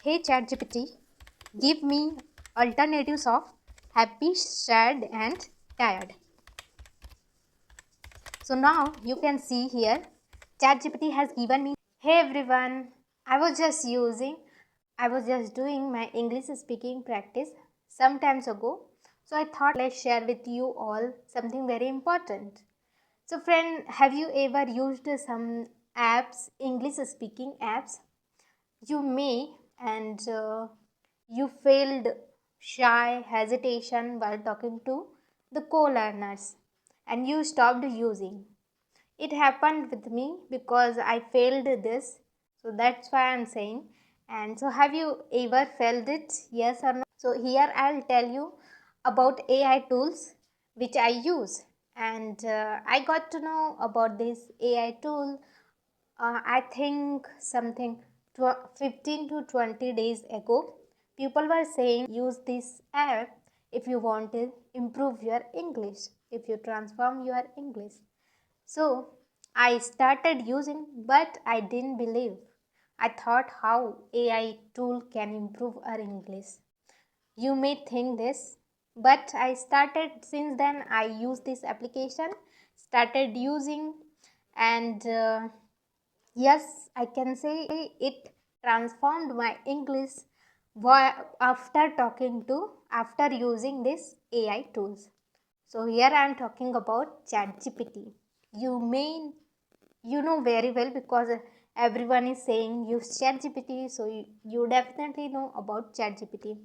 Hey ChatGPT, give me alternatives of happy, sad and tired. So now you can see here ChatGPT has given me. Hey everyone, I was just doing my English speaking practice some times ago. So I thought let's share with you all something very important. So friend, have you ever used some apps, English speaking apps? You may, and you felt shy, hesitation while talking to the co-learners and you stopped using. It happened with me because I failed this. So that's why I'm saying. And so have you ever felt it? Yes or no? So here I'll tell you about AI tools which I use. And I got to know about this AI tool I think something 15 to 20 days ago. People were saying use this app if you want to improve your English, if you transform your English. So I started using, but I didn't believe. I thought how AI tool can improve our English. You may think this, but I started since then. I use this application, started using, and yes, I can say it transformed my English after using this AI tools. So here I am talking about ChatGPT. You know very well because everyone is saying use ChatGPT, so you definitely know about ChatGPT.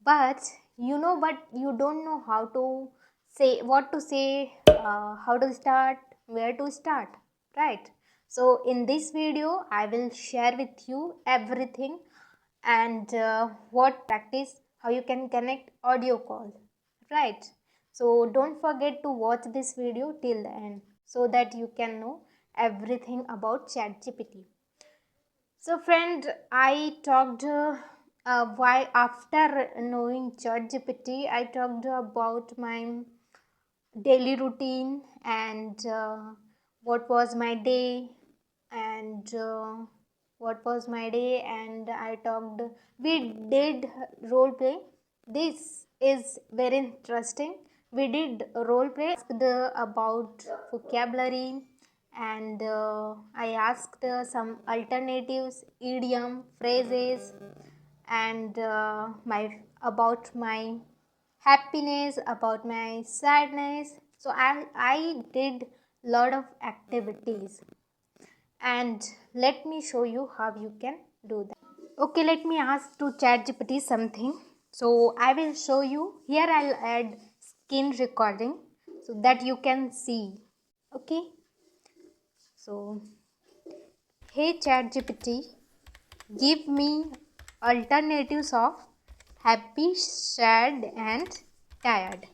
But but you don't know how to say, what to say, how to start, where to start, right? So in this video I will share with you everything, and what practice, how you can connect audio call, right? So don't forget to watch this video till the end so that you can know everything about ChatGPT. So friend, I talked why after knowing ChatGPT, I talked about my daily routine and what was my day and I talked. We did role play. This is very interesting. We did role play, asked about vocabulary, and I asked some alternatives, idiom, phrases, and my about my happiness, about my sadness. So I did lot of activities, and let me show you how you can do that. Okay, let me ask to ChatGPT something. So I will show you. Here I'll add screen recording so that you can see. Okay. So hey ChatGPT, give me alternatives of happy, sad and tired.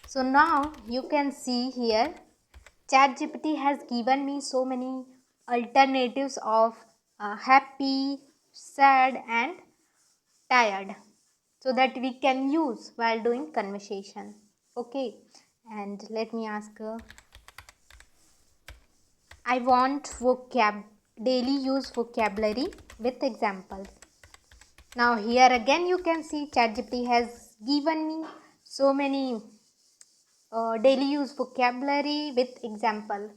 So now you can see here ChatGPT has given me so many alternatives of happy, sad and tired, so that we can use while doing conversation. Okay, and let me ask I want daily use vocabulary with examples. Now here again you can see ChatGPT has given me so many daily use vocabulary with example.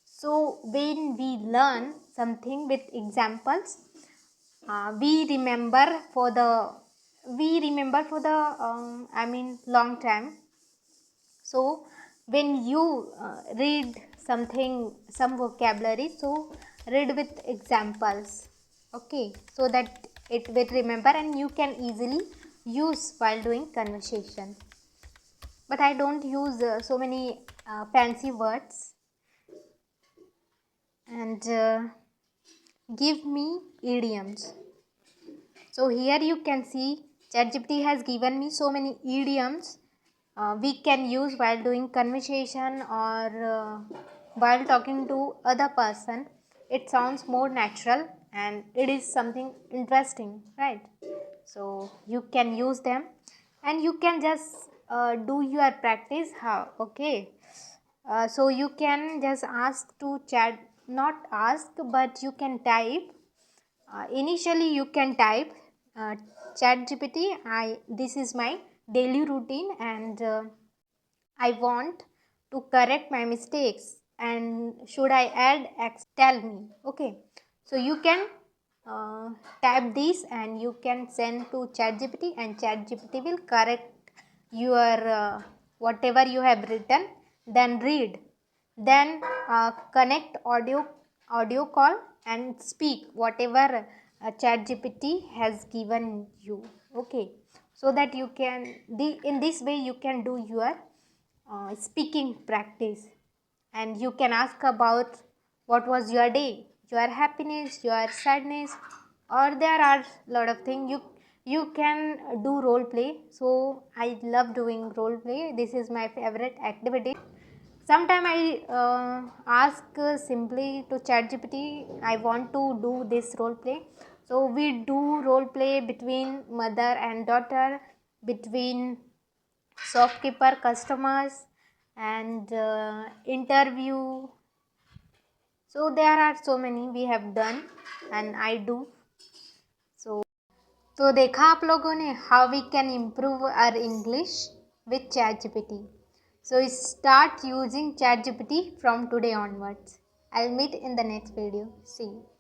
So when we learn something with examples, we remember for the long time. So when you read some vocabulary, so read with examples, okay, so that it will remember and you can easily use while doing conversation. But I don't use so many fancy words. And give me idioms. So here you can see ChatGPT has given me so many idioms we can use while doing conversation or while talking to other person. It sounds more natural and it is something interesting, right? So you can use them and you can just do your practice. How? Okay. So you can just ask to chat, not ask, but you can type Initially you can type ChatGPT, this is my daily routine and I want to correct my mistakes and should I add X, tell me. Okay, so you can type this and you can send to ChatGPT and ChatGPT will correct your whatever you have written, then read, then connect audio call and speak whatever ChatGPT has given you. Okay, so that you can in this way you can do your speaking practice, and you can ask about what was your day, your happiness, your sadness, or there are lot of things. You can do role play. So I love doing role play. This is my favorite activity. Sometimes I ask simply to ChatGPT, I want to do this role play. So we do role play between mother and daughter, between shopkeeper customers, and interview. So there are so many we have done and I do. So देखा आप लोगों ने how we can improve our English with ChatGPT. So start using ChatGPT from today onwards. I'll meet in the next video. See you.